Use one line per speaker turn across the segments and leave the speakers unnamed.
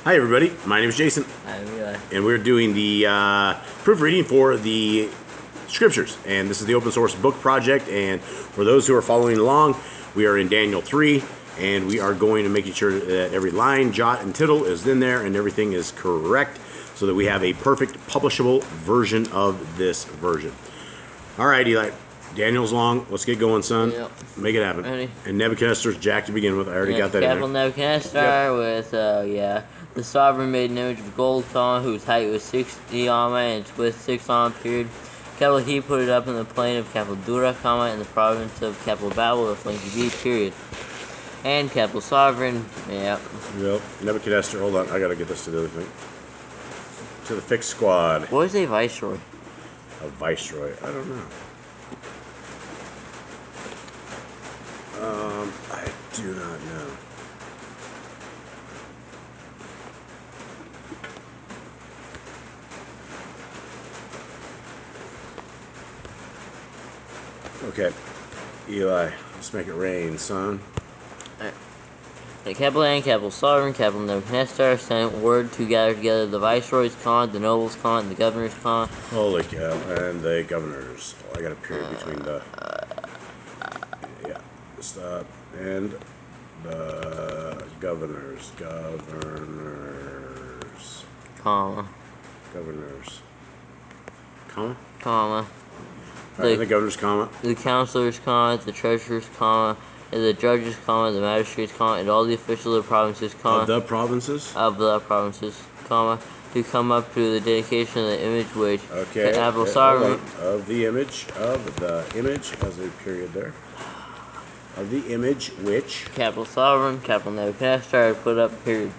Hi everybody, my name is Jason, and we're doing the proofreading for the Scriptures, and this is the open source book project, and for those who are following along, we are in Daniel 3, and we are going to making sure that every line, jot, and tittle is in there, and everything is correct, so that we have a perfect publishable version of this version. Alright, Eli, Daniel's long, let's get going, son.
Yep.
Make it happen.
Ready?
And Nebuchadnezzar's jack to begin with, I already got that in
Capital
there.
Nebuchadnezzar with, the sovereign made an image of gold, whose height was 60 amma and its width 6 amma, period. Capital he put it up in the plain of capital Dura, in the province of capital Babel, the flanky B, period. And capital sovereign,
Yep. Nebuchadnezzar, hold on, I gotta get this to the other thing. To the fixed squad.
What is a viceroy?
A viceroy, I don't know. I do not know. Okay, Eli, let's make it rain, son.
The capital and capital sovereign, capital Nebuchadnezzar sent word to gather together the viceroys, the nobles, and the governors,
Holy cow, and the governors. Oh, I got a period between the... yeah, stop. And the governors. Governors.
Comma.
The governor's comma.
The counselors, the treasurers, and the judges, the magistrates, and all the officials of the provinces,
Of the provinces?
To come up to the dedication of the image which
okay.
capital sovereign
Of the image, as a period there. Of the image which
capital sovereign, capital Nebuchadnezzar put up, period.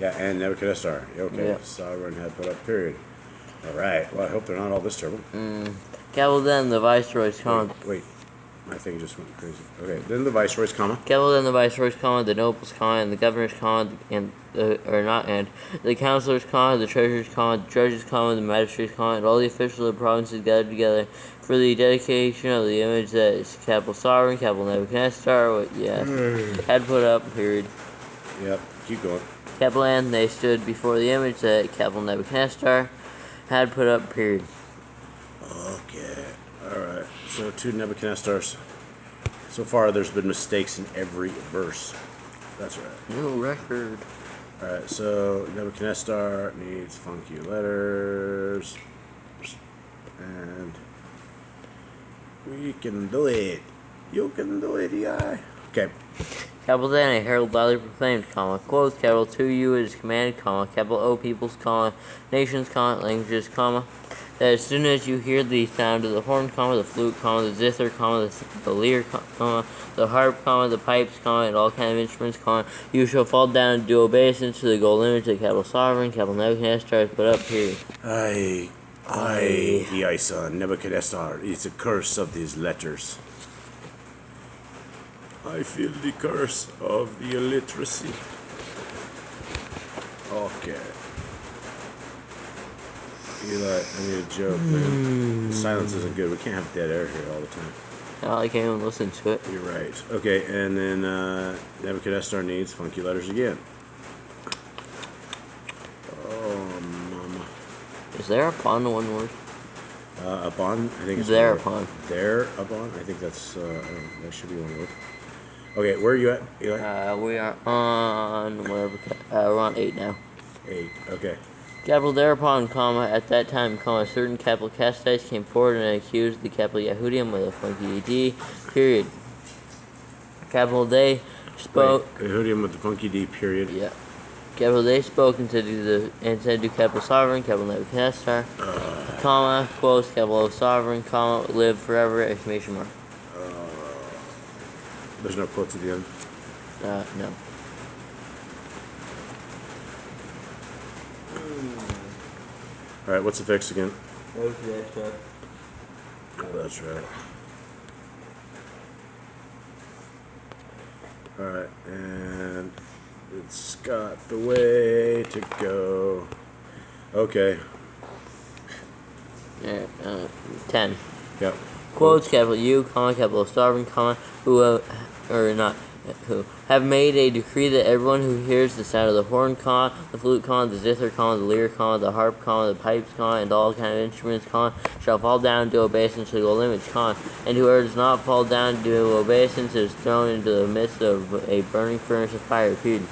Yeah, and Nebuchadnezzar. Okay,
Yep.
Sovereign had put up, period. Alright, well I hope they're not all this terrible.
Capital then the viceroys,
Wait, my thing just went crazy. Okay, then the viceroys,
capital then the viceroys, the nobles, and the governors, and the counselors, the treasurers, the judges, the magistrates, and all the officials of the provinces gathered together for the dedication of the image that is capital sovereign, capital Nebuchadnezzar, had put up, period.
Yep, keep going.
Capital and they stood before the image that capital Nebuchadnezzar had put up, period.
Okay, alright. So two Nebuchadnezzars. So far there's been mistakes in every verse. That's right.
New record.
Alright, so Nebuchadnezzar needs funky letters. And we can do it. You can do it, yeah. Okay.
Capital then a herald loudly proclaimed, quotes, capital to you it is commanded, capital O peoples, nations, languages, that as soon as you hear the sound of the horn, the flute, the zither, the lyre, the harp, the pipes, and all kinds of instruments, you shall fall down and do obeisance to the golden image of capital sovereign, capital Nebuchadnezzar has put up, period.
Aye, son, Nebuchadnezzar, it's a curse of these letters. I feel the curse of the illiteracy. Okay. Eli, I need a joke, man. The silence isn't good. We can't have dead air here all the time.
I can't even listen to it.
You're right. Okay, and then Nebuchadnezzar needs funky letters again. Oh, mama.
Is there upon one word?
Upon? I think it's
thereupon.
Thereupon? I think that's, that should be one word. Okay, where are you at, Eli?
We are on, wherever, we're on 8 now.
8, okay.
Capital thereupon, at that time, a certain capital Castites came forward and accused the capital Yahudim with a funky D, period. Capital they spoke...
Wait, Yahudim with the funky D, period.
Yeah. Capital they spoke and said to capital sovereign, capital Nebuchadnezzar, quotes, capital O sovereign, live forever, exclamation mark.
There's no quotes at the end?
No.
Alright, what's the fix again?
Nebuchadnezzar.
Oh, that's right. Alright, and it's got the way to go. Okay.
Yeah, 10.
Yep.
Quotes, capital U, capital sovereign, who, or not, who have made a decree that everyone who hears the sound of the horn, the flute, the zither, the lyre, the harp, the pipes, and all kind of instruments, shall fall down and do obeisance to the gold image, and whoever does not fall down to do obeisance is thrown into the midst of a burning furnace of fire. Repeated.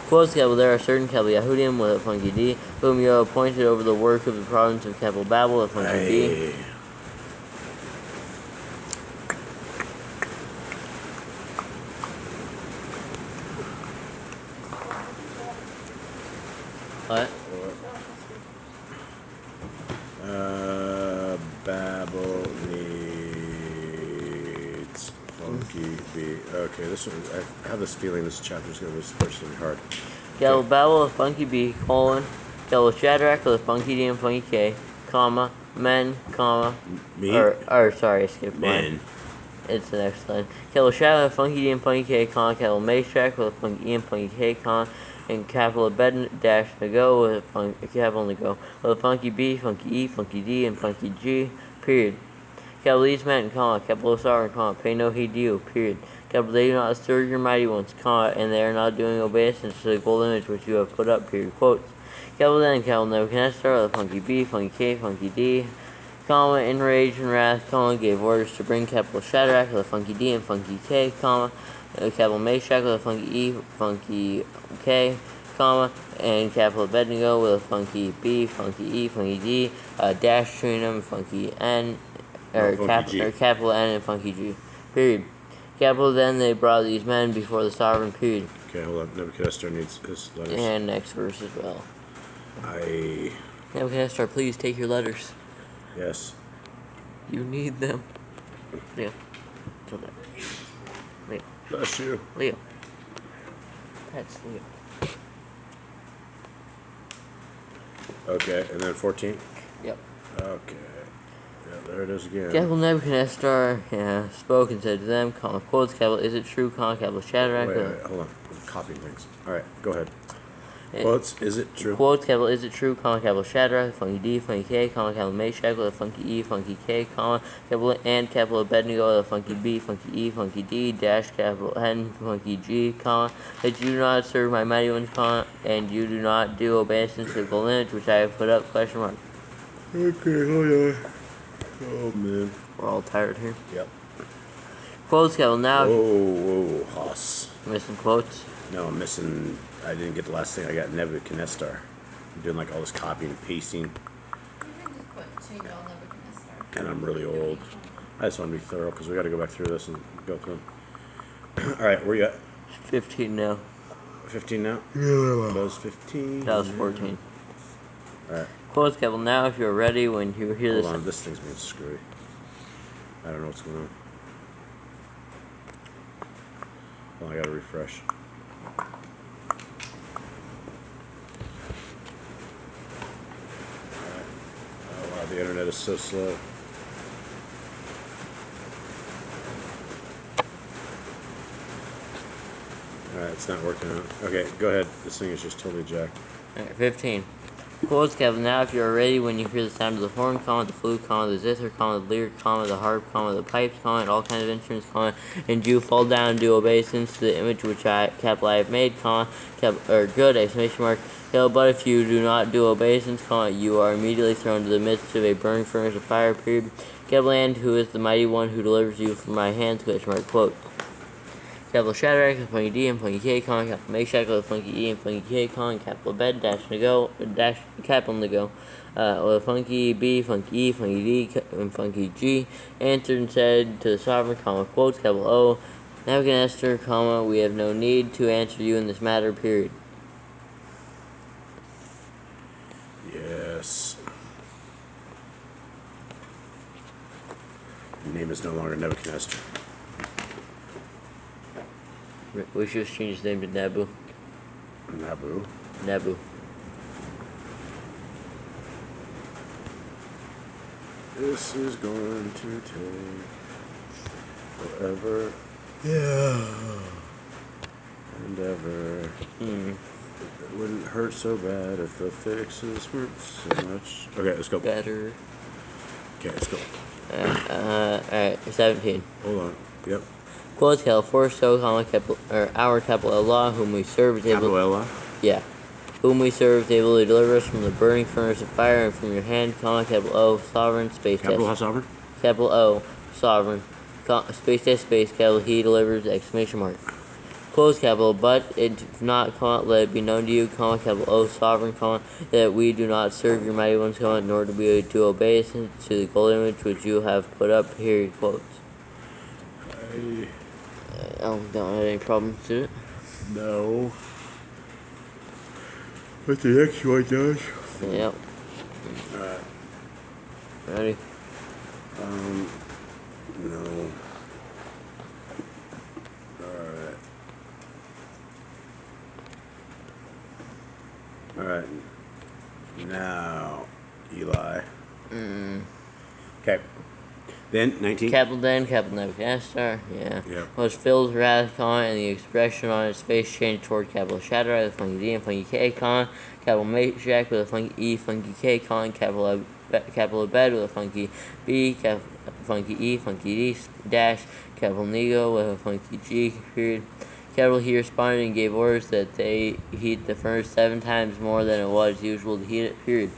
Quotes, there are certain Yahudim with a funky D, whom you have appointed over the work of the province of Babel with a funky D. What?
Babel needs funky B. Okay, this one, I have this feeling this chapter is going to be especially hard.
Okay. Babel with funky B, Shadrach with a funky D and funky K, men,
Me?
Sorry, I skipped
Men.
one. It's the next line. Shadrach with a funky D and funky K, Meshach with a funky E and funky K, and capital Abednego with a funky B, funky E, funky D, and funky G, period. Capital these men, capital sovereign, pay no heed to you, period. Capital they do not stir your mighty ones, and they are not doing obeisance to the gold image which you have put up, period. Quotes. Capital then, capital Nebuchadnezzar with a funky B, funky K, funky D, in rage and wrath, gave orders to bring capital Shadrach with a funky D and funky K, capital Meshach with a funky E, funky K, and capital Abednego with a funky B, funky E, funky D, dash between them, funky N, capital N and funky G, period. Capital then they brought these men before the sovereign, period.
Okay, hold on. Nebuchadnezzar needs his letters.
And next verse as well. Nebuchadnezzar, please take your letters.
Yes.
You need them. Leo. Kill that. Leo.
Bless you.
Leo. That's Leo.
Okay, and then 14?
Yep.
Okay. Yeah, there it is again.
Capital Nebuchadnezzar spoke and said to them, quotes, capital, is it true, capital Shadrach?
Wait, hold on. I'm copying things. Alright, go ahead. Quotes, is it true?
Quotes, capital, is it true, capital Shadrach, funky D, funky K, capital Meshach with a funky E, funky K, capital and capital Abednego with a funky B, funky E, funky D, dash capital N, funky G, that you do not serve my mighty ones, and you do not do obeisance to the gold image which I have put up, question mark.
Okay, hold on. Oh, man.
We're all tired here.
Yep.
Quotes, capital now.
Whoa, Hoss.
Missing quotes?
No, I'm missing. I didn't get the last thing. I got Nebuchadnezzar. I'm doing like all this copying and pasting. And I'm really old. I just want to be thorough because we got to go back through this and go through them. Alright, where you at?
15 now.
15 now? Yeah. That was 15.
That was 14.
Alright.
Quotes, capital now if you're ready when you hear this.
Hold on, this thing's being screwy. I don't know what's going on. Well, I gotta refresh. Oh wow, the internet is so slow. Alright, it's not working out. Okay, go ahead. This thing is just totally jacked.
Alright, 15. Quotes, capital now if you're ready when you hear the sound of the horn, the flute, the zither, the lyre, the harp, the pipes, and all kinds of instruments, and you fall down and do obeisance to the image which I have made, good, exclamation mark. But if you do not do obeisance, you are immediately thrown to the midst of a burning furnace of fire, period. And who is the mighty one who delivers you from my hands, question mark, quote. Capital Shadrach with funky D and funky K, capital Meshach with funky E and funky K, capital Bed, capital Nego, with funky B, funky E, funky D, and funky G, answered and said to the sovereign, quotes, capital O, Nebuchadnezzar, we have no need to answer you in this matter, period.
Yes. Your name is no longer Nebuchadnezzar.
We should just change his name to Nabu.
Nabu?
Nabu.
This is going to take forever. Yeah. And ever. It wouldn't hurt so bad if the fixes weren't so much. Okay, let's go.
Better.
Okay, let's go.
Alright, 17.
Hold on. Yep.
Quotes, capital for so, comma, capital, or our capital Allah, whom we serve, is able,
Capital Allah.
yeah, whom we serve is able to deliver us from the burning furnace of fire and from your hand, comma, capital O, sovereign, space
Capital
test,
Sovereign.
capital O, sovereign, space test, space, capital He delivers, exclamation mark. Close capital, but if not, comma, let it be known to you, comma, capital O, sovereign, comma, that we do not serve your mighty ones, comma, nor do we to obey to the gold image which you have put up, period, quotes. I don't have any problems with it.
No. But the next one does.
Yep.
Alright.
Ready?
No. Alright. Alright. Now, Eli. Okay. Then, 19.
Capital then, capital Nebuchadnezzar, yeah.
Yep.
Was filled with wrath, comma, and the expression on his face changed toward capital Shadrach with a funky D and funky K, comma, capital Meshach with a funky E, funky K, comma, capital Abed with a funky B, funky E, funky D, dash, capital Nego with a funky G, period. Capital he responded and gave orders that they heat the furnace 7 times more than it was usual to heat it, period.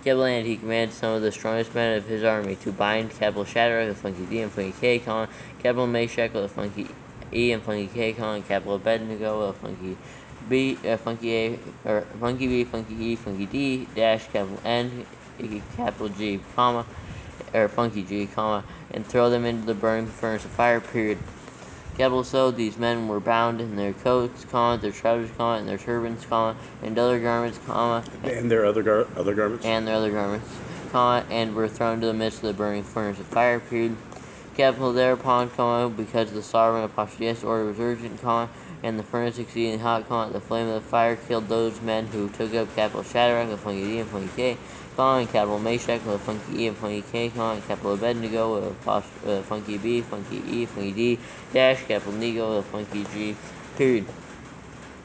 Capital and he commanded some of the strongest men of his army to bind capital Shadrach with a funky D and funky K, comma, capital Meshach with a funky E and funky K, comma, capital Abednego with a funky B, funky A, or funky B, funky E, funky D, dash, capital N, capital G, comma, or funky G, comma, and throw them into the burning furnace of fire, period. Capital so, these men were bound in their coats, comma, their trousers, comma, and their turbans, comma, and other garments, comma,
And their other garments.
and their other garments, comma, and were thrown to the midst of the burning furnace of fire, period. Capital thereupon, comma, because the sovereign Apocrypha order was urgent, comma, and the furnace exceeding hot, comma, the flame of the fire killed those men who took up capital Shadrach, a funky D and funky K, comma, and capital Meshach with a funky E and funky K, comma, and capital Abednego with a funky B, funky E, funky D, dash, capital Nego with a funky G, period.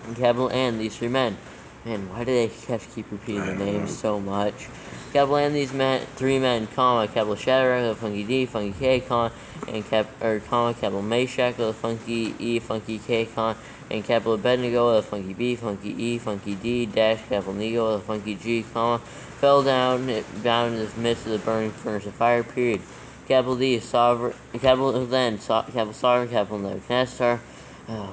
And capital and these 3 men. Man, why do they have to keep repeating the names so much? Capital and these 3 men, comma, capital Shadrach with a funky D, funky K, comma, and comma, capital Meshach with a funky E, funky K, comma, and capital Abednego with a funky B, funky E, funky D, dash, capital Nego with a funky G, comma, fell down in the midst of the burning furnace of fire, period. Capital D, sovereign, capital then, capital sovereign, capital Nebuchadnezzar,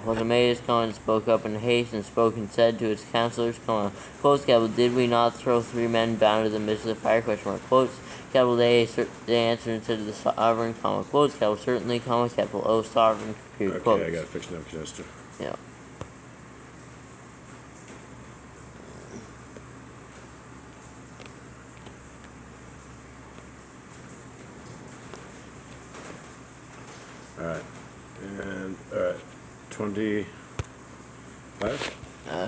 was amazed, comma, and spoke up in haste, and spoke and said to his counselors, comma, quotes, capital, did we not throw 3 men bound in the midst of the fire, question mark, quotes, capital they answered and said to the sovereign, comma, quotes, capital certainly, comma, capital O, sovereign, period,
Okay,
quotes.
I gotta fix Nebuchadnezzar.
Yeah.
Alright. And, alright. 25?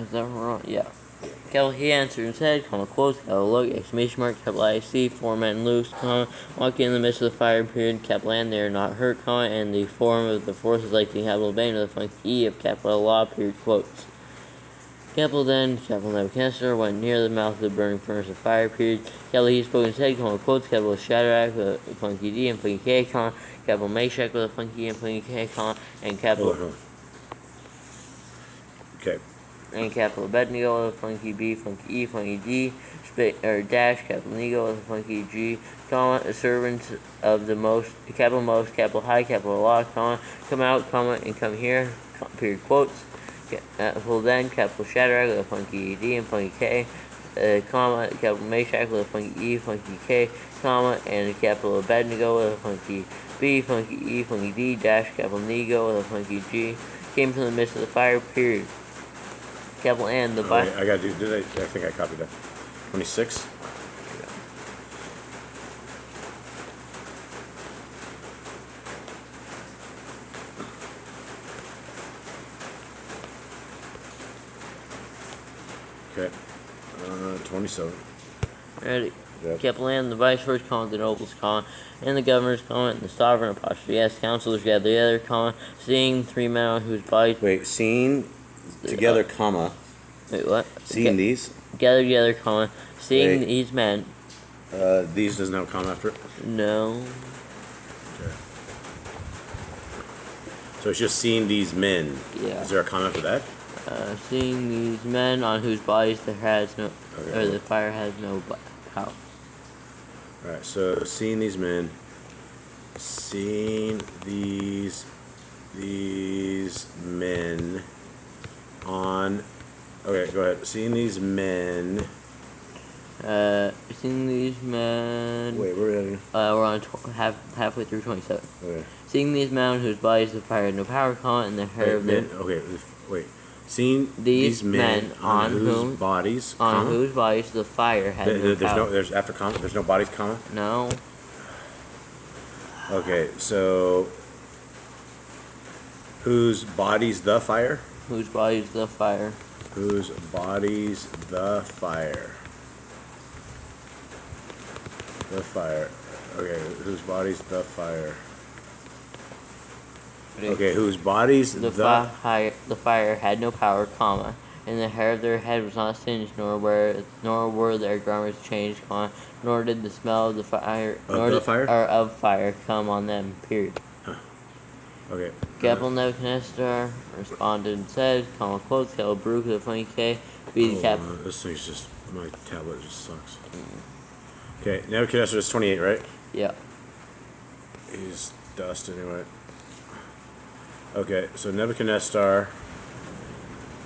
Is that wrong? Yeah. Capital he answered and said, comma, quotes, capital look, exclamation mark, capital I see, 4 men loose, comma, walking in the midst of the fire, period, capital and they are not hurt, comma, and the form of the force is like the capital bane of the funky E of capital law, period, quotes. Capital then, capital Nebuchadnezzar went near the mouth of the burning furnace of fire, period. Capital he spoke and said, comma, quotes, capital Shadrach with a funky D and funky K, comma, capital Meshach with a funky E and funky K, comma, and capital
Okay.
and capital Abednego with a funky B, funky E, funky D, dash, capital Nego with a funky G, comma, a servant of the most, capital high, capital law, comma, come out, comma, and come here, period, quotes. Capital then, capital Shadrach with a funky D and funky K, comma, capital Meshach with a funky E, funky K, comma, and capital Abednego with a funky B, funky E, funky D, dash, capital Nego with a funky G, came from the midst of the fire, period. Capital and the Bible.
I gotta do, I think I copied that. 26? Okay. 27.
Ready?
Yep.
Capital and the viceroy's, comma, the nobles, comma, and the governor's, comma, and the sovereign apostrophe yes, counselors gathered together, comma, seeing 3 men on whose bodies.
Wait, seen together, comma.
Wait, what?
Seeing these?
Gathered together, comma, seeing
Wait.
these men.
These doesn't have a comma after it?
No.
Okay. So it's just seeing these men.
Yeah.
Is there a comment for that?
Seeing these men on whose bodies the fire has no power.
All right. So seeing these men. Seeing these men on. Okay, go ahead. Seeing these men.
Seeing these men.
Wait, where are we at?
We're on halfway through 27.
Okay.
Seeing these men on whose bodies the fire had no power, and the hair of their.
Okay, wait. Seeing
these men on
whose bodies.
Whose bodies the fire had no power.
There's after comma. There's no bodies, comma.
No.
Okay, so whose bodies the fire?
Whose bodies the fire?
Whose bodies the fire? The fire. Okay, whose bodies the fire? Okay, whose bodies
the fire had no power, comma, and the hair of their head was not singed, nor were their garments changed, comma, nor did the smell of the fire of fire come on them. Period.
Huh. Okay.
Capital Nebuchadnezzar responded and said, comma, quotes, capital Baruch with a funny K, be the capital.
This thing's just, my tablet just sucks. Okay, Nebuchadnezzar is 28, right?
Yeah.
He's dust anyway. Okay, so Nebuchadnezzar,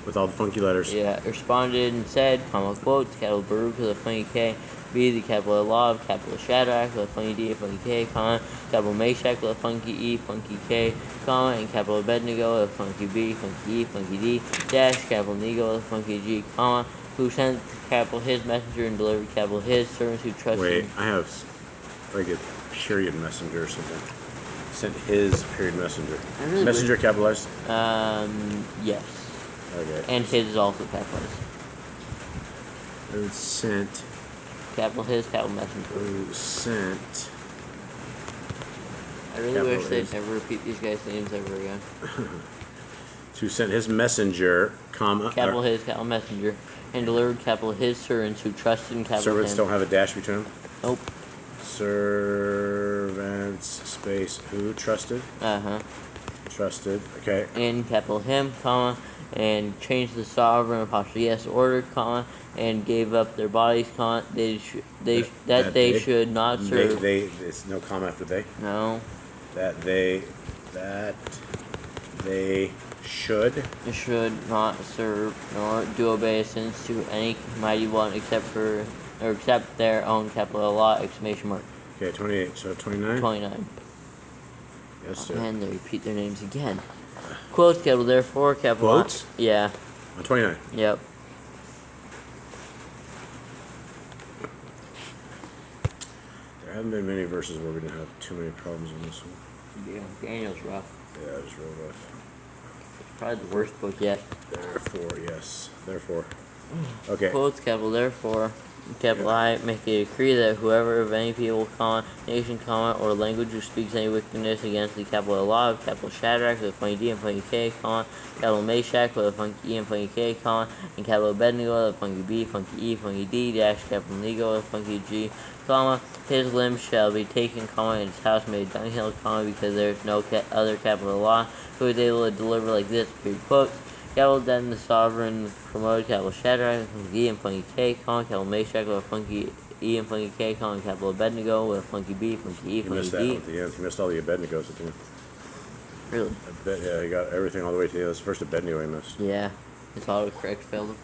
with all the funky letters.
Yeah, responded and said, comma, quotes, capital Baruch with a funny K, be the capital Law, capital Shadrach with a funny D, a funny K, comma, capital Meshach with a funky E, funky K, comma, and capital Abednego with a funky B, funky E, funky D, dash, capital Nego with a funky G, comma, who sent capital his messenger and delivered capital his servants who trusted.
Wait, I have like a period messenger or something. Sent his period messenger. Messenger capitalized?
Yes.
Okay.
And his is also capitalized.
Who sent?
Capital his, capital messenger.
Who sent?
I really wish they'd never repeat these guys' names ever again.
Who sent his messenger, comma.
Capital his, capital messenger, and delivered capital his servants who trusted in capital
Servants
him.
don't have a dash between them?
Nope.
Servants, space, who trusted? Trusted, okay.
In capital him, comma, and changed the sovereign apostrophe yes ordered, comma, and gave up their bodies, comma, they should not serve.
It's no comma after they?
No.
That they should
not serve nor do obeisance to any mighty one except their own capital law, exclamation mark.
Okay, 28, so 29?
29.
Yes, sir.
And they repeat their names again. Quotes, capital, therefore, capital.
Quotes?
Yeah.
On 29?
Yep.
There haven't been many verses where we didn't have too many problems in this one.
Yeah, Daniel's rough.
Yeah, it was real rough.
Probably the worst book yet.
Therefore, yes. Therefore. Okay.
Quotes, capital, therefore, capital I, make a decree that whoever of any people, comma, nation, comma, or language who speaks any wickedness against the capital law of capital Shadrach with a funny D and funny K, comma, capital Meshach with a funky E and funny K, comma, and capital Abednego with a funky B, funky E, funky D, dash, capital Nego with a funky G, comma, his limbs shall be taken, comma, and his house made dunghill, comma, because there is no other capital law who is able to deliver like this, period, quote. Capital then the sovereign promoted capital Shadrach, funky E and funky K, comma, capital Meshach with a funky E and funky K, comma, capital Abednego with a funky B, funky E, funky D.
You missed that one at the end. You missed all the Abednegos at the end.
Really?
Yeah, he got everything all the way to the end. That's the first Abednego he missed.
Yeah. His autocorrect failed him.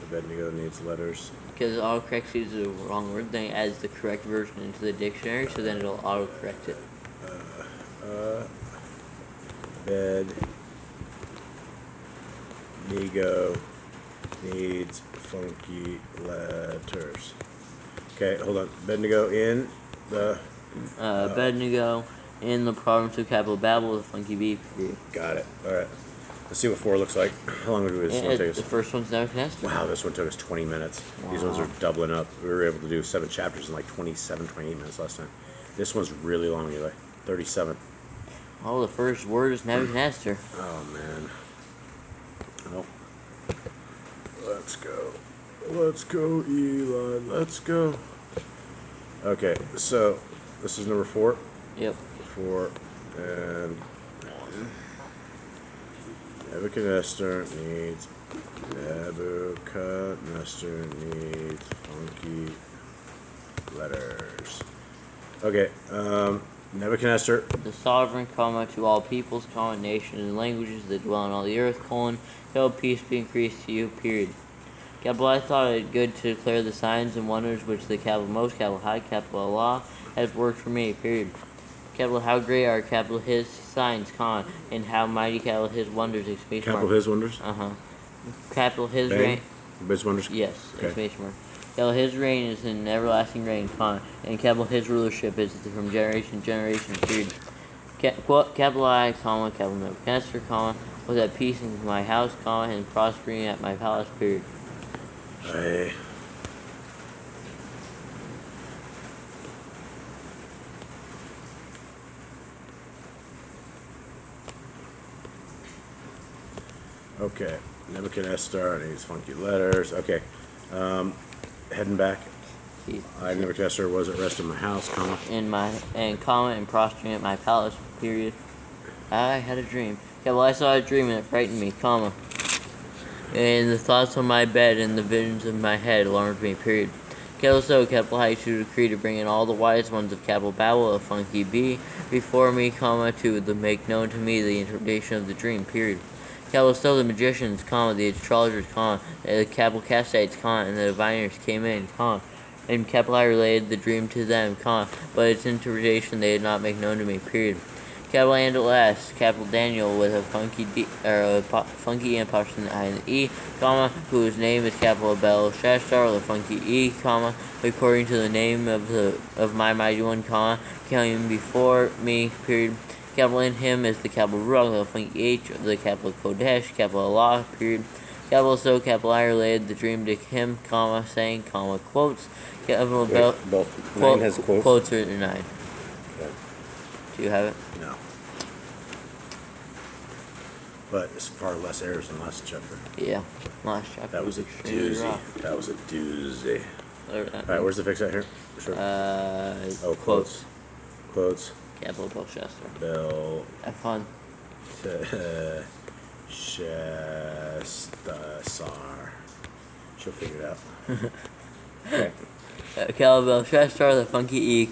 Abednego needs letters.
Because autocorrect sees the wrong word, then it adds the correct version into the dictionary, so then it'll autocorrect it.
Abednego needs funky letters. Okay, hold on. Abednego in the...
Abednego in the province of capital Babel with a funky B.
Got it. All right. Let's see what 4 looks like. How long did this one take us?
The first one's Nebuchadnezzar.
Wow, this one took us 20 minutes. Wow. These ones are doubling up. We were able to do 7 chapters in like 27, 28 minutes last time. This one's really long, Eli. 37.
Oh, the first word is Nebuchadnezzar.
Oh, man. Well, let's go. Let's go, Eli. Let's go. Okay, so this is number 4.
Yep.
4. And Nebuchadnezzar needs funky letters. Okay, Nebuchadnezzar.
The sovereign, to all peoples, nations, and languages that dwell on all the earth, shall peace be increased to you, period. I thought it good to declare the signs and wonders which the Most, High, Allah, has worked for me, period. How great are His signs, and how mighty His wonders, exclamation mark.
His wonders?
His
Bang.
reign.
His wonders?
Yes,
okay.
Exclamation mark. His reign is an everlasting reign, and His rulership is from generation to generation, period. I, Nebuchadnezzar, was at peace in my house, and prospering at my palace, period.
Aye. Okay, Nebuchadnezzar needs funky letters. Okay, heading back. I, Nebuchadnezzar, was at rest in my house,
and prospering at my palace, period. I had a dream. I saw a dream and it frightened me, and the thoughts on my bed and the visions of my head alarmed me, period. I issued a decree to bring in all the wise ones of Babel, a funky B, before me, to make known to me the interpretation of the dream, period. The magicians, the astrologers, the Kabbalists, and the diviners came in, and I related the dream to them, but its interpretation they did not make known to me, period. And at last, Daniel with a funky impression and E, whose name is Belshazzar, the funky E, according to the name of my mighty one, came before me, period. In him is the Ruach, the funky H, the Kodesh, Allah, period. I related the dream to him, saying, quotes.
both. 9 has quotes.
Quotes written in 9.
Okay.
Do you have it?
No. But it's far less errors than last chapter.
Yeah, last chapter.
That was a doozy. That was a doozy. Alright, where's the fix at here? Sure.
Quotes.
Quotes.
Belshazzar. Have fun.
Shestasar. She'll figure it out. Okay.
Belshazzar, the funky E,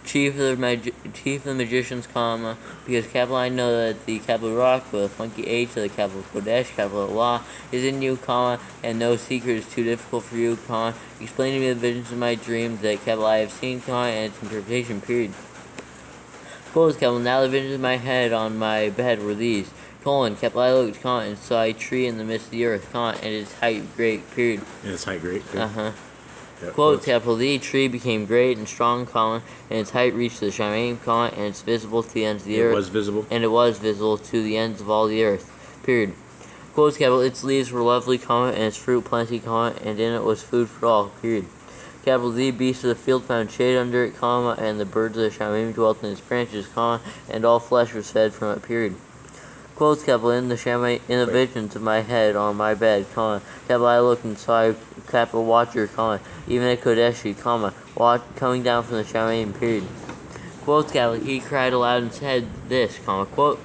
chief of the magicians, because I know that the Ruach, the funky H, the Kodesh, Allah, is in you, and no secret is too difficult for you, explain to me the visions of my dreams that I have seen, and its interpretation, period. Now the visions of my head on my bed were these, I looked, and saw a tree in the midst of the earth, and its height great, period.
And its height great?
Quote, the tree became great and strong, and its height reached the Shamayim, and it's visible to the ends of the earth.
It was visible?
And it was visible to the ends of all the earth, period. Quote, its leaves were lovely, and its fruit plenty, and in it was food for all, period. The beasts of the field found shade under it, and the birds of the Shamayim dwelt in its branches, and all flesh was fed from it, period. Quotes, in the visions of my head on my bed, I looked and saw a watcher, even a Kodeshi, coming down from the Shamayim, period. Quotes, he cried aloud and said this, quote,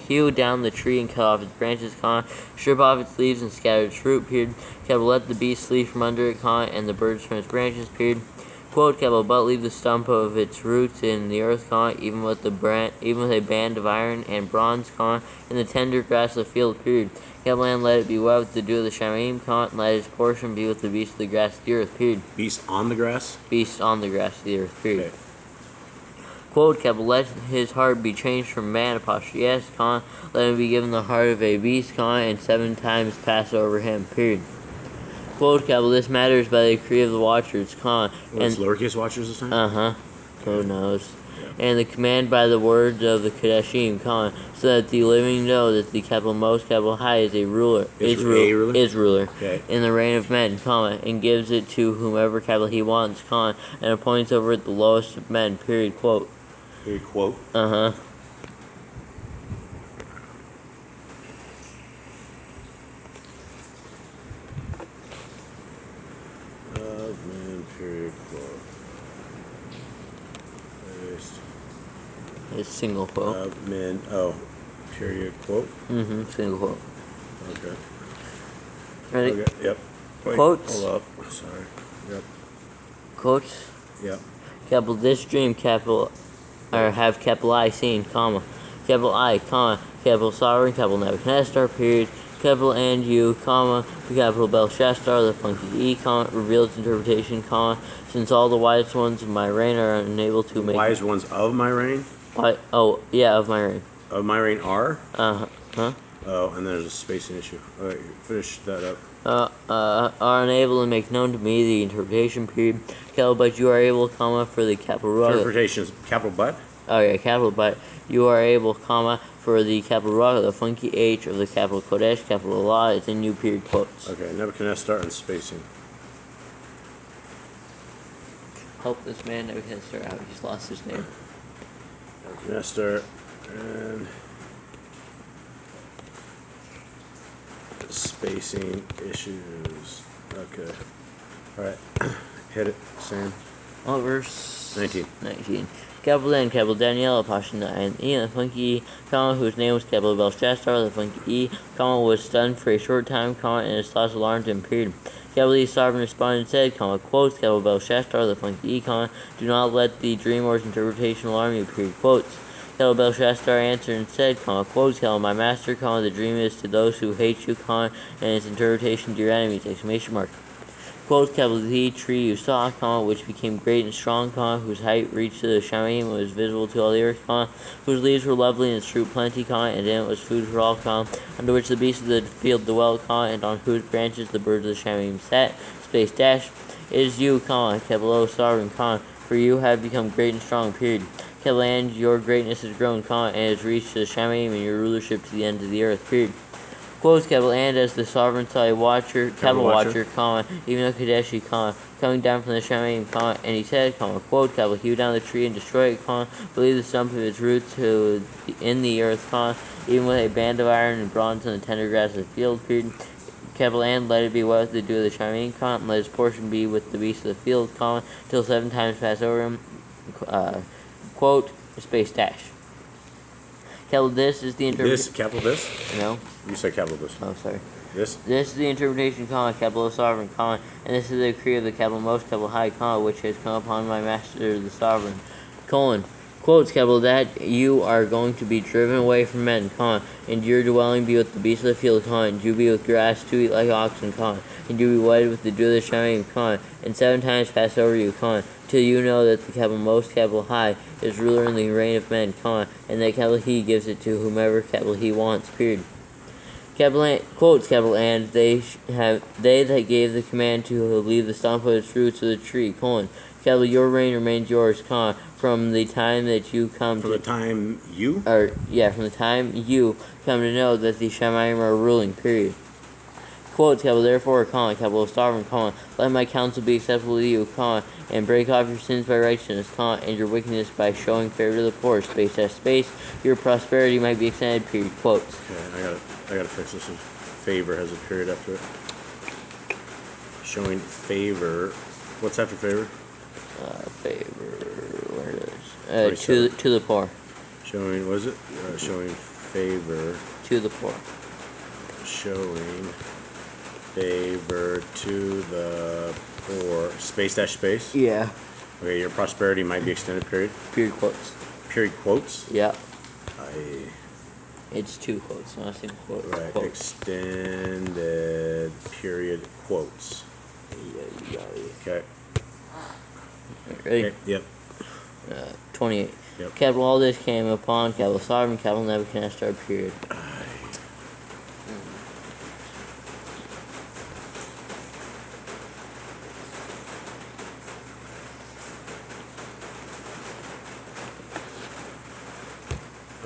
hew down the tree and cut off its branches, strip off its leaves and scatter its fruit, period. Let the beasts leave from under it, and the birds from its branches, period. Quote, but leave the stump of its roots in the earth, even with a band of iron and bronze, and the tender grass of the field, period. Let it be wet with the dew of the Shamayim, and let its portion be with the beasts of the grass of the earth, period.
Beast on the grass?
Beast on the grass of the earth, period.
Okay.
Quote, let his heart be changed from man, yes, let him be given the heart of a beast, and 7 times pass over him, period. Quote, this matters by the decree of the watchers,
It's lowercase watchers this time?
Who knows? Yeah. And the command by the words of the Kodeshim, so that the living know that the Most High is a ruler, is ruler
okay.
in the reign of men, and gives it to whomever he wants, and appoints over it the lowest of men, period, quote.
Period, quote.
It's single quote.
Period quote.
Single quote.
Okay.
Ready?
Okay. Yep. Wait,
Quotes.
Hold up. Sorry. Yep.
Quotes.
Yep.
Capital this dream, capital, or have capital I seen, comma, capital I, comma, capital sovereign, capital Nebuchadnezzar, period, capital and you, comma, the capital Belshazzar, the funky E, comma, revealed its interpretation, comma, since all the wise ones of my reign are unable to make...
Wise ones of my reign?
Of my reign.
Of my reign are?
Huh?
Oh, and there's a spacing issue. All right, finish that up.
Are unable to make known to me the interpretation, period, capital, but you are able, comma, for the capital rock.
Interpretations, capital but?
Oh yeah, capital, but you are able, comma, for the capital rock, the funky H of the capital Kodesh, capital Allah, it's in new period quotes.
Okay, Nebuchadnezzar and spacing.
Help this man Nebuchadnezzar out, he's lost his name.
Nebuchadnezzar and spacing issues. Okay. Alright. Hit it, Sam.
Oh, verse
19.
Capital N, capital DANI'EL, Apocrypha, and E, the funky E, comma, whose name was capital Belshazzar, the funky E, comma, was stunned for a short time, comma, and his thoughts alarmed him, period. Capital E, sovereign responded and said, comma, quotes, capital Belshazzar, the funky E, comma, do not let the dream or its interpretation alarm you, period, quotes. Capital Belshazzar answered and said, comma, quotes, capital my master, comma, the dream is to those who hate you, comma, and its interpretation to your enemies, exclamation mark. Quotes, capital the tree you saw, comma, which became great and strong, comma, whose height reached to the Shamayim and was visible to all the earth, comma, whose leaves were lovely and its fruit plenty, comma, and in it was food for all, comma, under which the beasts of the field dwelt, comma, and on whose branches the birds of the Shamayim sat, space dash, it is you, comma, capital O, sovereign, comma, for you have become great and strong, period. Capital and your greatness has grown, comma, and has reached to the Shamayim and your rulership to the end of the earth, period. Quotes, capital and as the sovereign saw a watcher, capital watcher, comma, even a Kadeshi, comma, coming down from the Shamayim, comma, and he said, comma, quote, capital, hew down the tree and destroy it, comma, leave the stump of its roots in the earth, comma, even with a band of iron and bronze and the tender grass of the field, period. Capital and let it be wet with the dew of the Shamayim, comma, and let his portion be with the beasts of the field, comma, till 7 times pass over him, quote, space dash. Capital this is the interpretation.
This, capital this?
No.
You said capital this.
Oh, sorry.
This?
This is the interpretation, comma, capital sovereign, comma, and this is the decree of the capital most, capital high, comma, which has come upon my master, the sovereign, colon, quotes, capital, that you are going to be driven away from men, comma, and your dwelling be with the beasts of the field, comma, and you be with grass to eat like oxen, comma, and you be wetted with the dew of the Shamayim, comma, and 7 times pass over you, comma, till you know that the capital most, capital high, is ruler in the reign of men, comma, and that capital he gives it to whomever capital he wants, period. Capital quotes, capital, and they that gave the command to leave the stump of its roots of the tree, colon, capital, your reign remains yours, comma, from the time that you come
from
to...
the time you?
From the time you come to know that the Shamayim are ruling, period. Quotes, capital, therefore, comma, capital, sovereign, comma, let my counsel be acceptable to you, comma, and break off your sins by righteousness, comma, and your wickedness by showing favor to the poor, space dash space, your prosperity might be extended, period, quotes.
Okay, I gotta fix this. Favor has a period after it. Showing favor. What's after favor?
Favor, where it is? To the poor.
Showing, what is it? Showing favor.
To the poor.
Showing favor to the poor. Space dash space?
Yeah.
Okay, your prosperity might be extended, period.
Period quotes.
Period quotes?
Yeah. It's 2 quotes, not a single quote.
Right,
quotes.
Extended period quotes.
Yeah.
Okay.
Ready?
Okay. Yep.
28.
Yep.
Capital, all this came upon, capital, sovereign, capital, Nebuchadnezzar, period.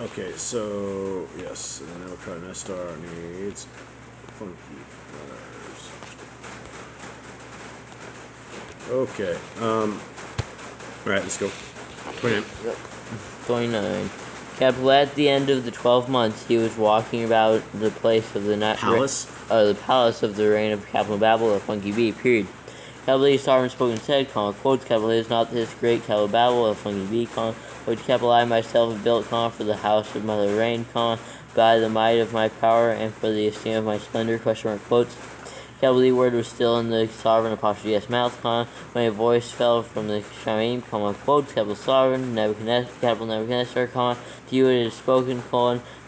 Okay, so yes, and now Nebuchadnezzar needs funky letters. Okay. Alright, let's go. 29.
Yep. 29. Capital, at the end of the 12 months, he was walking about the place of the
palace?
The palace of the reign of capital Babel, or funky B, period. Capital, the sovereign spoke and said, comma, quotes, capital, is not this great capital Babel, or funky B, comma, which capital I myself have built, for the house of my reign, by the might of my power and for the esteem of my splendor, quotes. Capital D word was still in the sovereign apostrophe S mouth, when a voice fell from the Shamim, quotes, capital sovereign, capital Nebuchadnezzar, to you it is spoken,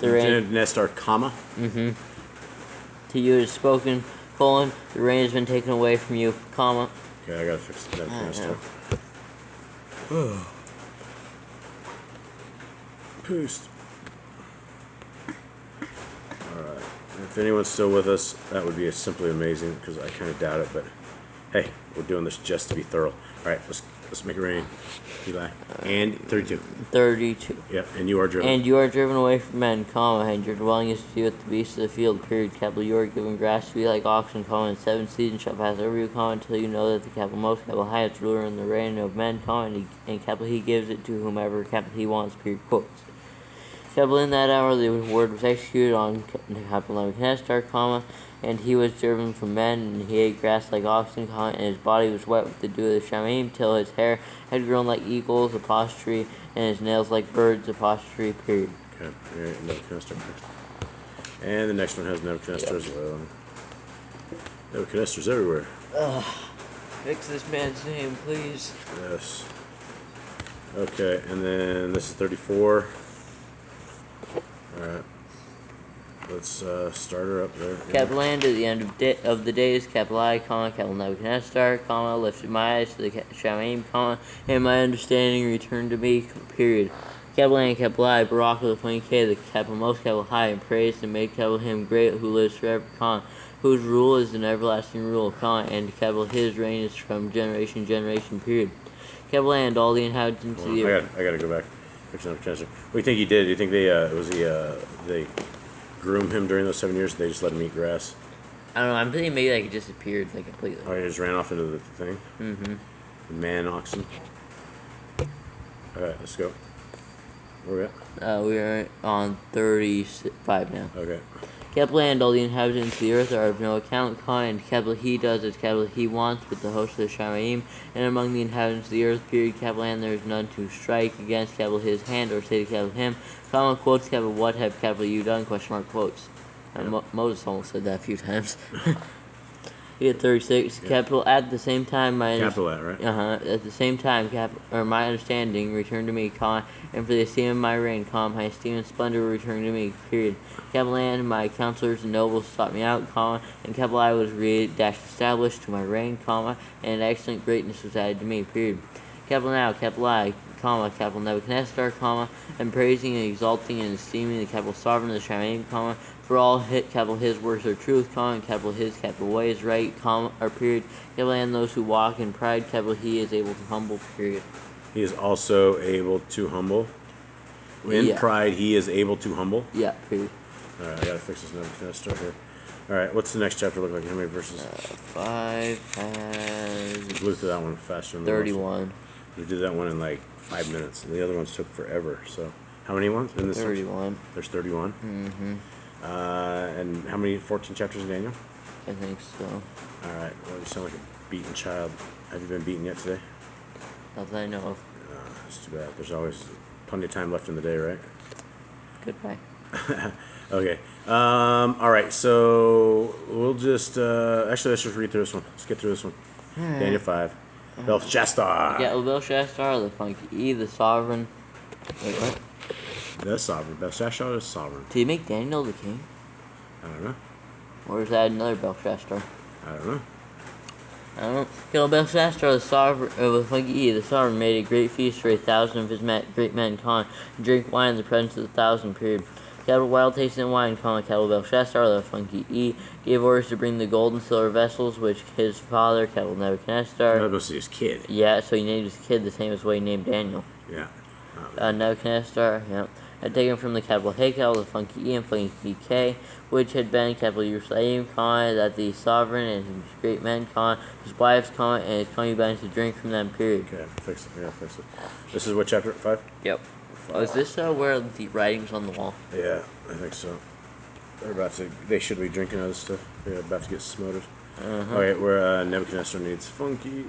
the reign.
Nebuchadnezzar, comma?
To you it is spoken, the rain has been taken away from you,
Okay, I gotta fix the Nebuchadnezzar. Post. Alright. If anyone's still with us, that would be simply amazing, because I kind of doubt it, but hey, we're doing this just to be thorough. Alright, let's make it rain. Eli. And 32.
32.
Yep, and you are driven.
And you are driven away from men, and your dwelling is to be with the beasts of the field, period. Capital you are given grass to be like oxen, and 7 seasons shall pass over you, until you know that the capital most, capital highest ruler in the reign of men, and capital he gives it to whomever capital he wants, period, quotes. Capital in that hour the word was executed on capital Nebuchadnezzar, and he was driven from men, and he ate grass like oxen, and his body was wet with the dew of the Shamim, till his hair had grown like eagles, apostrophe, and his nails like birds, apostrophe, period.
Okay, Nebuchadnezzar first. And the next one has Nebuchadnezzar as well. Nebuchadnezzar's everywhere.
Fix this man's name, please.
Yes. Okay, and then this is 34. Alright. Let's start her up there.
Capital land at the end of the days, capital I, capital Nebuchadnezzar, lifted my eyes to the Shamim, and my understanding returned to me, period. Capital N, capital I, Barak with a point K, the capital most, capital high, and praised and made capital him great, who lives forever, whose rule is an everlasting rule, and capital his reign is from generation to generation, period. Capital and all the inhabitants of the earth.
I gotta go back. What do you think he did? Do you think they groom him during those 7 years? They just let him eat grass?
I don't know. I'm thinking maybe he disappeared completely.
Oh, he just ran off into the thing?
Mm-hmm.
The man oxen. Alright, let's go. Where we at?
We are on 35 now.
Okay.
Capital and all the inhabitants of the earth are of no account, and capital he does as capital he wants with the host of the Shamaim, and among the inhabitants of the earth, period, capital and there is none to strike against capital his hand, or say to capital him, quotes, capital what have capital you done, quotes. Moses almost said that a few times. You get 36. Yeah. Capital at the same time
capital at, right?
At the same time, my understanding returned to me, and for the esteem of my reign, my esteem and splendor returned to me, period. Capital and my counselors and nobles sought me out, and capital I was established to my reign, and excellent greatness was added to me, period. Capital now, capital I, capital Nebuchadnezzar, and praising and exalting and esteeming the capital sovereign of the Shamim, for all capital his words are truth, and capital his capital way is right, or period. Capital and those who walk in pride, capital he is able to humble, period.
He is also able to humble. In pride, he is able to humble.
Yeah, period.
Alright, I gotta fix this Nebuchadnezzar here. Alright, what's the next chapter look like? How many verses?
5 has...
We blew through that one faster than
31.
We did that one in like 5 minutes, and the other ones took forever. So, how many ones in this?
31.
Section? There's 31.
Mm-hmm.
And how many? 14 chapters in Daniel?
I think so.
Alright, well, you sound like a beaten child. Have you been beaten yet today?
Not that I know of.
That's too bad. There's always plenty of time left in the day, right?
Goodbye.
Okay. Alright, so we'll just, actually, let's just read through this one. Let's get through this one. Daniel 5. Belshazzar.
Yeah, Belshazzar, the funky E, the sovereign. Wait, what?
The sovereign. Belshazzar is sovereign.
Did he make Daniel the king?
I don't know.
Or is that another Belshazzar?
I don't know.
I don't know. Belshazzar, the sovereign, the funky E, the sovereign, made a great feast for 1,000 of his great men, and drink wine in the presence of the 1,000, period. Capital wild tasting wine, capital Belshazzar, the funky E, gave orders to bring the gold and silver vessels, which his father, capital Nebuchadnezzar.
That must be his kid.
Yeah, so he named his kid the same as way he named Daniel.
Yeah.
Nebuchadnezzar, had taken from the capital Hakel, the funky E and funky K, which had been capital Jerusalem, that the sovereign and his great men, his wives, and his concubines to drink from them, period.
Okay, fix it. Yeah, fix it. This is what, chapter 5?
Yep. Oh, is this where the writing's on the wall?
Yeah, I think so. They should be drinking other stuff. They're about to get smoted. Okay, where Nebuchadnezzar needs funky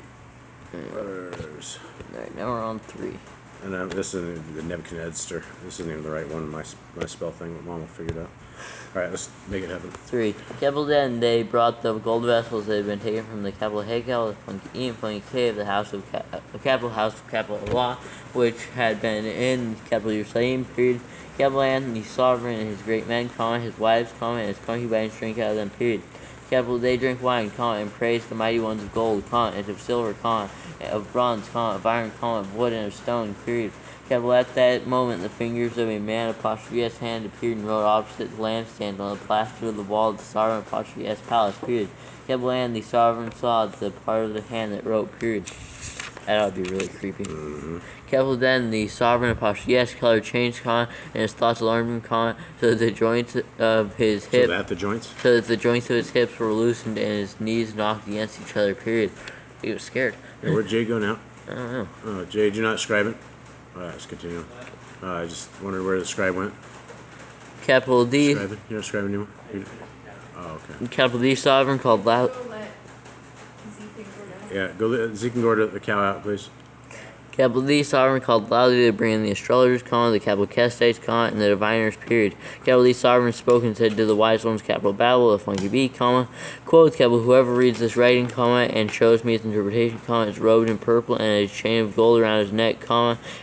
letters.
Alright, now we're on 3.
And this isn't the Nebuchadnezzar. This isn't even the right one. My spell thing. Mom will figure it out. All right, let's make it happen.
3. Capital then they brought the gold vessels that had been taken from the capital Hakel, the funky E and funky K of the house of capital Allah, which had been in capital Yerushalayim, period. Capital and the sovereign and his great men, his wives, and his concubines drink out of them, period. Capital they drink wine, and praise the mighty ones of gold, and of silver, of bronze, of iron, of wood, and of stone, period. Capital at that moment the fingers of a man apostrophe S hand appeared and wrote opposite the lampstand on the plaster of the wall of the sovereign apostrophe S palace, period. Capital and the sovereign saw the part of the hand that wrote, period. That would be really creepy. Capital then the sovereign apostrophe S color changed, and his thoughts alarmed him, so that the joints of his hips so that the joints of his hips were loosened and his knees knocked against each other, period. He was scared.
Hey, where'd Jay go now?
I don't know.
Oh, Jay, did you not scribe it? All right, let's continue. I just wondered where the scribe went.
Capital D.
Scribe it. You're not scribing anymore? Oh, okay.
Capital D sovereign called loud.
Yeah, go let Zeke and go the cow out, please.
Capital D sovereign called loudly to bring in the astrologers, the capital Kestites, and the diviners, period. Capital D sovereign spoke and said to the wise ones, capital Babel, the funky B, quote, capital whoever reads this writing, and shows me its interpretation, is robed in purple and a chain of gold around his neck,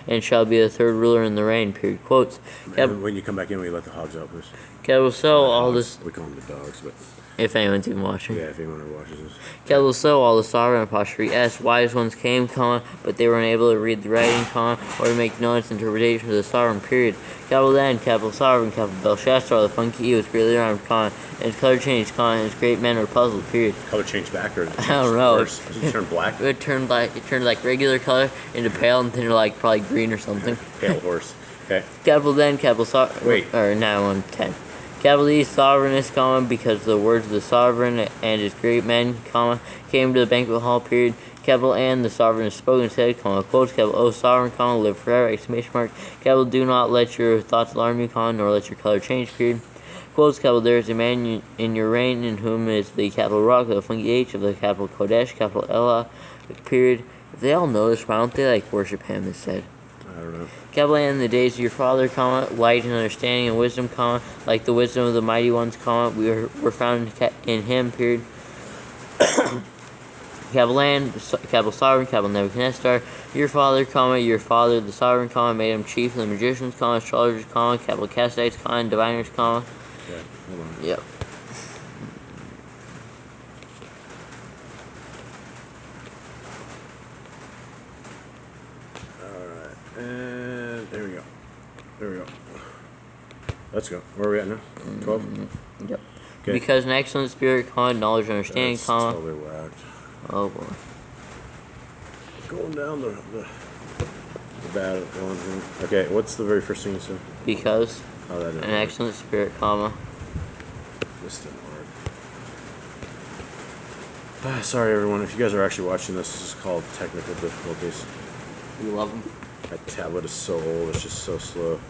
and shall be the third ruler in the reign, period. Quotes.
When you come back in, will you let the hogs out, please?
Capital so all this.
We call them the dogs, but.
If anyone's even watching.
Yeah, if anyone ever watches this.
Capital so all the sovereign apostrophe S wise ones came, but they were unable to read the writing, or to make known its interpretation of the sovereign, period. Capital then, capital sovereign, capital Belshazzar, the funky E was greatly armed, and his color changed, and his great men were puzzled, period.
Color changed back, or
I don't know.
It turned black?
It turned like regular color into pale, and then like probably green or something.
Pale horse. Okay.
Capital then, capital sovereign.
Wait.
Or 9-1-10. Capital E sovereignist, because the words of the sovereign and his great men, came to the banquet hall, period. Capital N, the sovereign spoke and said, quotes, capital O sovereign, live forever, exclamation mark. Capital do not let your thoughts alarm you, nor let your color change, period. Quotes, capital there is a man in your reign in whom is the capital Rock, the funky H of the capital Kodesh, capital Ella, period. If they all know this, why don't they worship him instead?
I don't know.
Capital in the days of your father, light and understanding and wisdom, like the wisdom of the mighty ones, we were found in him, period. Capital land, capital sovereign, capital Nebuchadnezzar, your father, the sovereign, made him chief of the magicians, astrologers, capital Kestites, diviners,
Okay, hold on.
Yep.
And there we go. There we go. Let's go. Where are we at now? 12?
Yep.
Okay.
Because an excellent spirit, knowledge and understanding,
That's totally whacked.
Oh boy.
Going down the bad one thing. Okay, what's the very first thing you said?
Because
Oh, that didn't
an
work.
excellent spirit,
This didn't work. Sorry, everyone. If you guys are actually watching this, this is called technical difficulties.
You love them.
My tablet is so old, it's just so slow.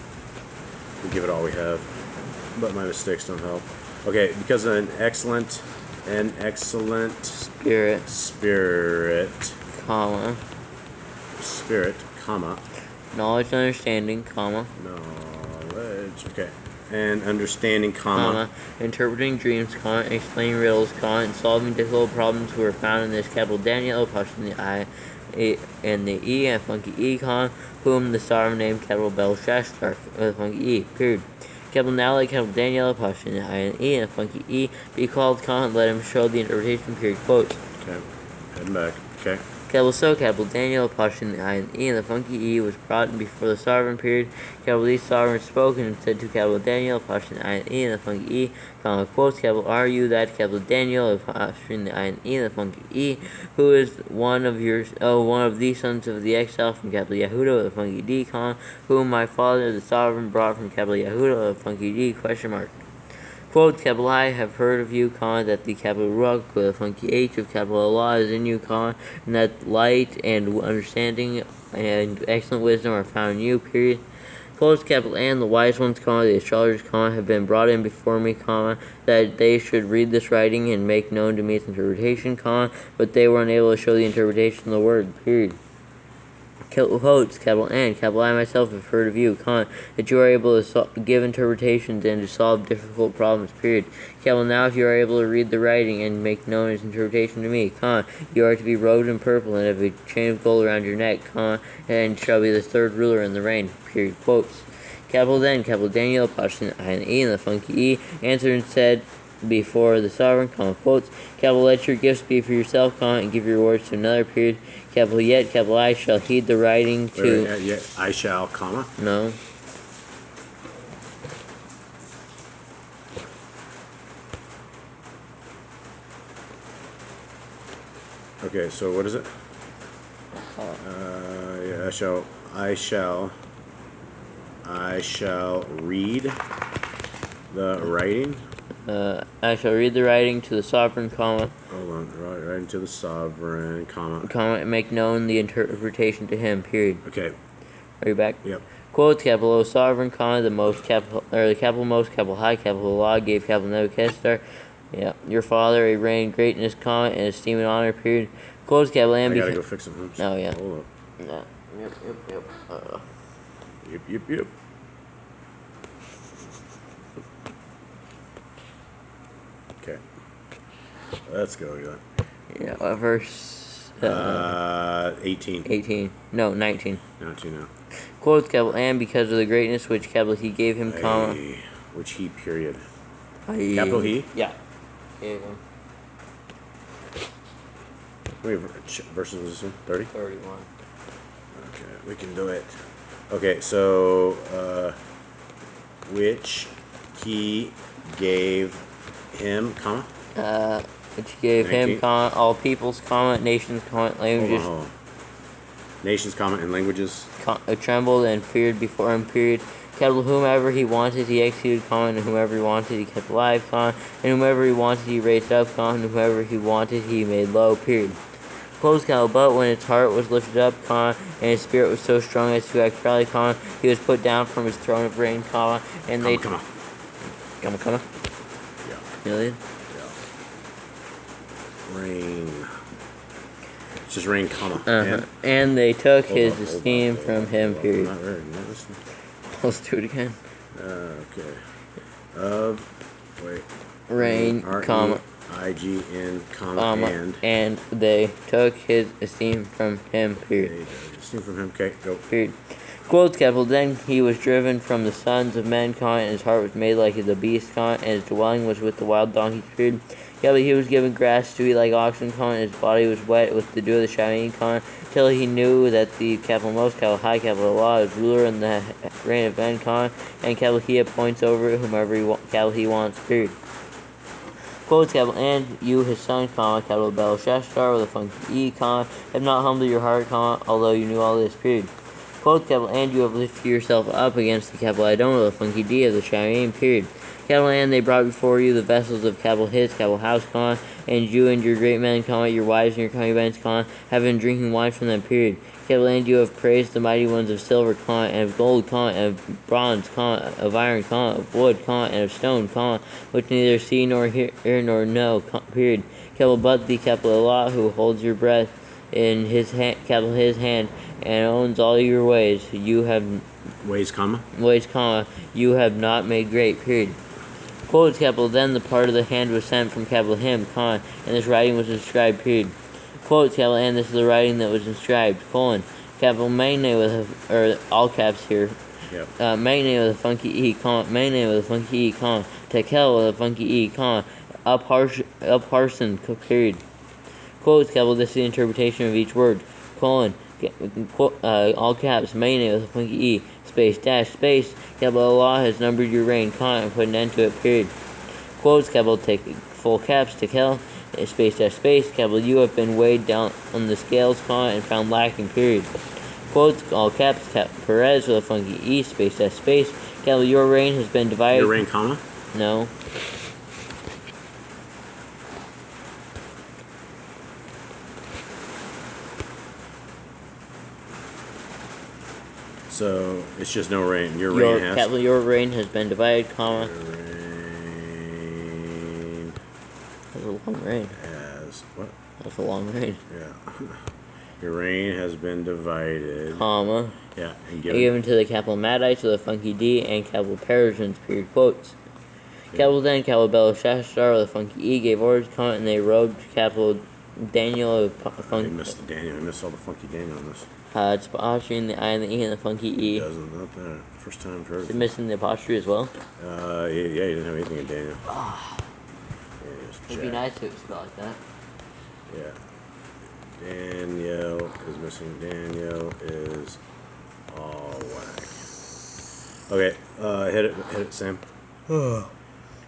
We give it all we have. But my mistakes don't help. Okay, because of an excellent
Spirit,
comma,
knowledge and understanding,
knowledge, okay, and understanding, comma,
interpreting dreams, explaining riddles, and solving difficult problems were found in this capital DANI'EL, in the I, and the E, and funky E, whom the sovereign named capital Belshazzar, with funky E, period. Capital now like capital DANI'EL, in the I and E, and funky E, be called, let him show the interpretation, period, quotes.
Okay, heading back, okay.
Capital so, capital DANI'EL, in the I and E, and the funky E was brought before the sovereign, period. Capital E sovereign spoke and said to capital DANI'EL, in the I and E, and the funky E, quotes, capital are you that capital DANI'EL, in the I and E, and the funky E, who is one of the sons of the exile from capital Yehuda, the funky D, whom my father the sovereign brought from capital Yehuda, the funky D, question mark. Quote, capital I have heard of you, that the capital Ruach, with a funky H of capital Allah is in you, and that light and understanding and excellent wisdom are found in you, period. Quote, capital and the wise ones, the astrologers, have been brought in before me, that they should read this writing and make known to me its interpretation, but they were unable to show the interpretation of the word, period. quotes, and, I myself have heard of you, that you are able to give interpretations and to solve difficult problems, period. Now if you are able to read the writing and make known its interpretation to me, you are to be robed in purple and have a chain of gold around your neck, and shall be the third ruler in the reign, period. Quotes. Daniel, Passion I and E, and the funky E, answered and said before the sovereign, quotes, let your gifts be for yourself, and give your words to another, period. Yet, I shall heed the writing to...
Yet I shall, comma?
No.
Okay, so what is it? I shall read the writing.
I shall read the writing to the sovereign,
Hold on, writing to the sovereign,
and make known the interpretation to him, period.
Okay.
Are you back?
Yep.
Quotes, O sovereign, the most high, law gave Nebuchadnezzar, your father a reign, greatness, and esteem and honor, period. Quotes,
I gotta go fix some.
Oh, yeah.
Hold up.
Yeah.
Yep. Okay. Let's go,
yeah. Verse...
18.
18. No, 19.
19 now.
Quotes, and because of the greatness which, he gave him,
which he, period.
Capital
He?
Yeah. Gave him.
How many verses was this one? 30?
31.
Okay, we can do it. Okay, so, which he gave him,
Which he gave
19.
him, all peoples, nations, languages.
Hold on. Nations, and languages.
Trembled and feared before him, period. Whomever he wanted he executed, and whomever he wanted he kept alive, and whomever he wanted he raised up, and whomever he wanted he made low, period. But when its heart was lifted up, and his spirit was so strong as to act proudly, he was put down from his throne of reign, and they...
Comma.
Yeah. Million?
Yeah. Reign. It's just reign,
And they took his esteem from him, period.
Not very listening.
Let's do it again.
Okay.
Reign,
IGN,
and they took his esteem from him, period.
Esteem from him, okay, go.
Period. Quotes, then he was driven from the sons of men, and his heart was made like the beast, and his dwelling was with the wild donkeys, period. He was given grass to eat like oxen, and his body was wet with the dew of the Shamin, till he knew that the most high, law is ruler in the reign of Ben, and he appoints over whomever he wants, period. Quotes, and you, his son, Belshazzar, with a funky E, have not humbled your heart, although you knew all this, period. Quotes, and you have lifted yourself up against the Adon, with a funky D of the Shamin, period. And they brought before you the vessels of his, house, and you and your great men, your wives and your concubines, have been drinking wine from them, period. And you have praised the mighty ones of silver, and of gold, and of bronze, of iron, of wood, and of stone, which neither see nor hear nor know, period. But the Allah, who holds your breath in his hand, and owns all your ways, you have you have not made great, period. Quotes, then the part of the hand was sent from him, and this writing was inscribed, period. Quotes, and this is the writing that was inscribed, Magne with all caps here.
Yep.
Magne with a funky E, Magne with a funky E, Tekel with a funky E, Upharson, period. Quotes, this is the interpretation of each word, all caps, Magne with a funky E, space, Allah has numbered your reign, and put an end to it, period. Quotes, take full caps, Tekel, space, you have been weighed down on the scales, and found lacking, period. Quotes, all caps, Perez with a funky E, space, your reign has been divided.
Your reign,
No.
So it's just no rain. Your
reign has been divided,
Your reign
That's a long reign.
as what?
That's a long reign.
Yeah. Your reign has been divided.
Comma.
Yeah, and
Given to the capital Madites with a funky D and capital Persians, period quotes. Capital then, capital Belshazzar with a funky E gave orders, comma, and they robed capital Daniel with a
I
funky.
missed the Daniel. I missed all the funky Daniel on this.
It's apostrophe in the I and the E and the funky E.
It doesn't, not there. First time I've heard
Is
it.
it missing the apostrophe as well?
Yeah, he didn't have anything in Daniel.
It'd be nice if it was spelled like that.
Yeah. Daniel is missing. Daniel is all whack. Okay, hit it, Sam.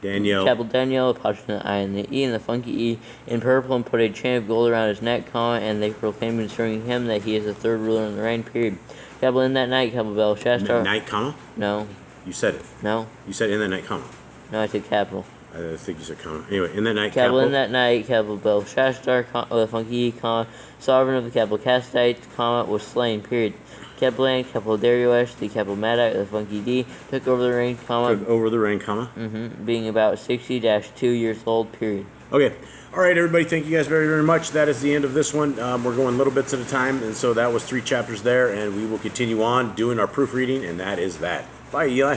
Daniel.
Capital Daniel, apostrophe in the I and the E and the funky E in purple, and put a chain of gold around his neck, comma, and they proclaimed concerning him that he is the third ruler in the reign, period. Capital in that night, capital Belshazzar.
Night, comma?
No.
You said it.
No.
You said in that night, comma.
No, I said capital.
I think you said comma. Anyway, in that night,
Capital in that night, capital Belshazzar, with a funky E, comma, sovereign of the capital Kastites, comma, was slain, period. Capital N, capital Darius, the capital Madite with a funky D, took over the reign, comma.
Took over the reign, comma.
Being about 60-2 years old, period.
Okay. All right, everybody. Thank you guys very, very much. That is the end of this one. We're going little bits at a time, and so that was 3 chapters there, and we will continue on doing our proofreading, and that is that. Bye, Eli.